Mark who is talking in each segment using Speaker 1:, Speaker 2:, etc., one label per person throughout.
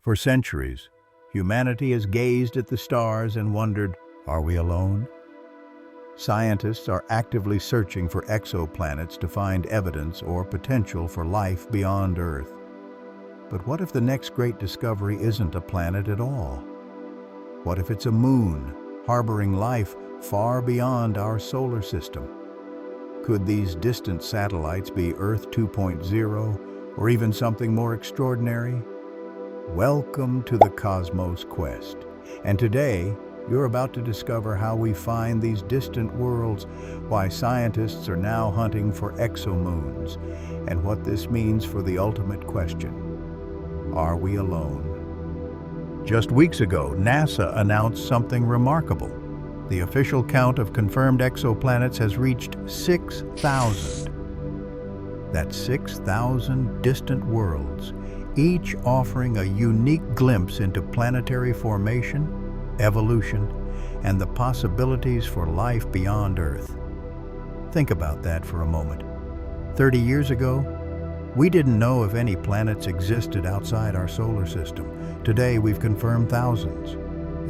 Speaker 1: For centuries, humanity has gazed at the stars and wondered, are we alone? Scientists are actively searching for exoplanets to find evidence or potential for life beyond Earth. But what if the next great discovery isn't a planet at all? What if it's a moon, harboring life far beyond our solar system? Could these distant satellites be Earth 2.0, or even something more extraordinary? Welcome to the Cosmos Quest. And today, you're about to discover how we find these distant worlds, why scientists are now hunting for exomoons, and what this means for the ultimate question: are we alone? Just weeks ago, NASA announced something remarkable. The official count of confirmed exoplanets has reached 6,000. That's 6,000 distant worlds, each offering a unique glimpse into planetary formation, evolution, and the possibilities for life beyond Earth. Think about that for a moment. 30 years ago, we didn't know if any planets existed outside our solar system. Today, we've confirmed thousands.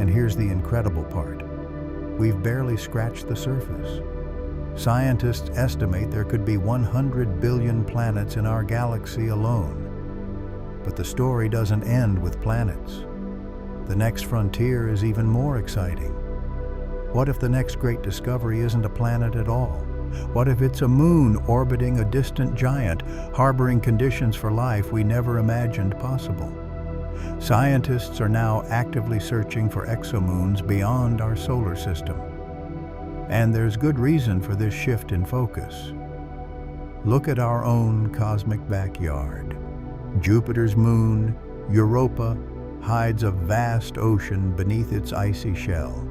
Speaker 1: And here's the incredible part: we've barely scratched the surface. Scientists estimate there could be 100 billion planets in our galaxy alone. But the story doesn't end with planets. The next frontier is even more exciting. What if the next great discovery isn't a planet at all? What if it's a moon orbiting a distant giant, harboring conditions for life we never imagined possible? Scientists are now actively searching for exomoons beyond our solar system. And there's good reason for this shift in focus. Look at our own cosmic backyard. Jupiter's moon, Europa, hides a vast ocean beneath its icy shell.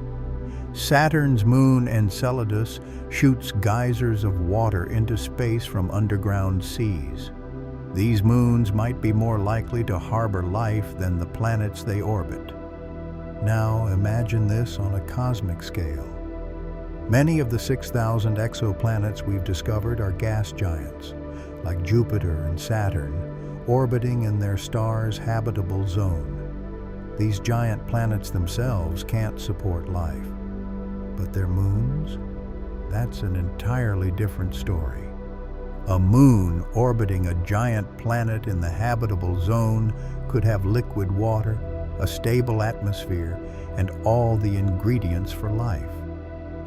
Speaker 1: Saturn's moon, Enceladus, shoots geysers of water into space from underground seas. These moons might be more likely to harbor life than the planets they orbit. Now imagine this on a cosmic scale. Many of the 6,000 exoplanets we've discovered are gas giants, like Jupiter and Saturn, orbiting in their star's habitable zone. These giant planets themselves can't support life. But their moons? That's an entirely different story. A moon orbiting a giant planet in the habitable zone could have liquid water, a stable atmosphere, and all the ingredients for life.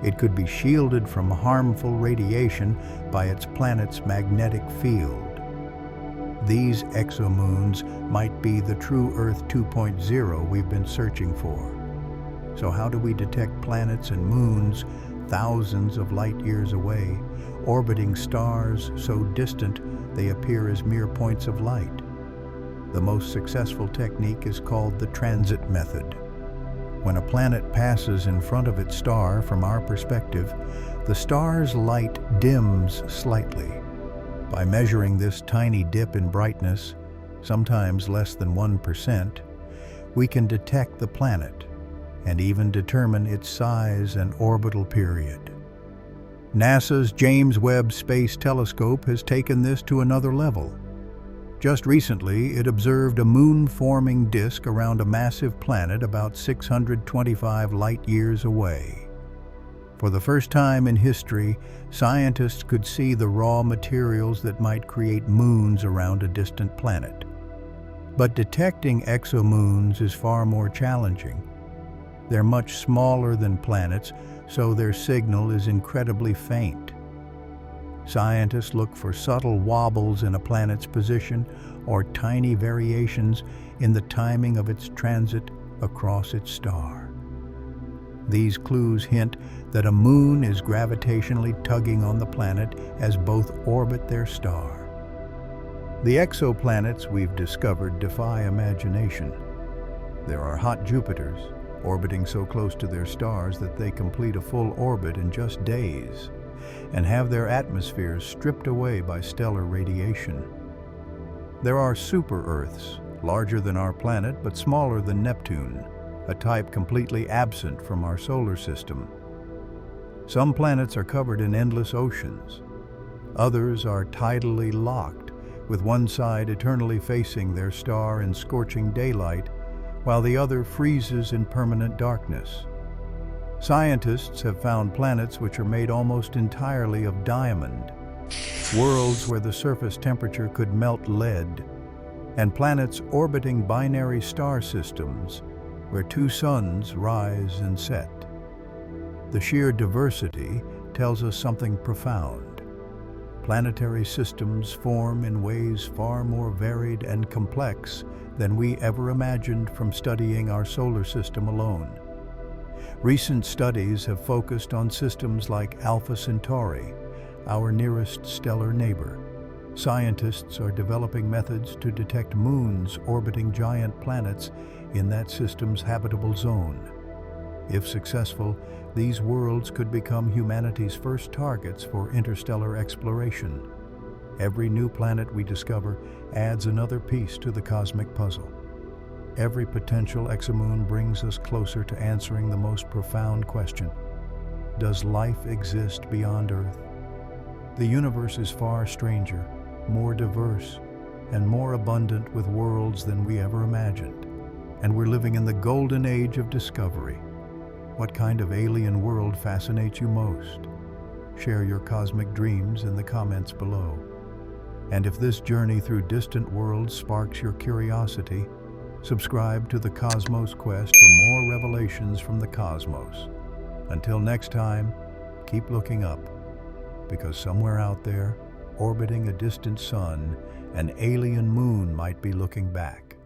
Speaker 1: It could be shielded from harmful radiation by its planet's magnetic field. These exomoons might be the true Earth 2.0 we've been searching for. So how do we detect planets and moons thousands of light years away, orbiting stars so distant they appear as mere points of light? The most successful technique is called the transit method. When a planet passes in front of its star from our perspective, the star's light dims slightly. By measuring this tiny dip in brightness, sometimes less than 1%, we can detect the planet and even determine its size and orbital period. NASA's James Webb Space Telescope has taken this to another level. Just recently, it observed a moon-forming disk around a massive planet about 625 light-years away. For the first time in history, scientists could see the raw materials that might create moons around a distant planet. But detecting exomoons is far more challenging. They're much smaller than planets, so their signal is incredibly faint. Scientists look for subtle wobbles in a planet's position or tiny variations in the timing of its transit across its star. These clues hint that a moon is gravitationally tugging on the planet as both orbit their star. The exoplanets we've discovered defy imagination. There are hot Jupiters, orbiting so close to their stars that they complete a full orbit in just days, and have their atmospheres stripped away by stellar radiation. There are super-Earths, larger than our planet but smaller than Neptune, a type completely absent from our solar system. Some planets are covered in endless oceans. Others are tidally locked, with one side eternally facing their star in scorching daylight while the other freezes in permanent darkness. Scientists have found planets which are made almost entirely of diamond, worlds where the surface temperature could melt lead, and planets orbiting binary star systems where two suns rise and set. The sheer diversity tells us something profound. Planetary systems form in ways far more varied and complex than we ever imagined from studying our solar system alone. Recent studies have focused on systems like Alpha Centauri, our nearest stellar neighbor. Scientists are developing methods to detect moons orbiting giant planets in that system's habitable zone. If successful, these worlds could become humanity's first targets for interstellar exploration. Every new planet we discover adds another piece to the cosmic puzzle. Every potential exomoon brings us closer to answering the most profound question: does life exist beyond Earth? The universe is far stranger, more diverse, and more abundant with worlds than we ever imagined. And we're living in the golden age of discovery. What kind of alien world fascinates you most? Share your cosmic dreams in the comments below. And if this journey through distant worlds sparks your curiosity, subscribe to the Cosmos Quest for more revelations from the cosmos. Until next time, keep looking up, because somewhere out there, orbiting a distant sun, an alien moon might be looking back.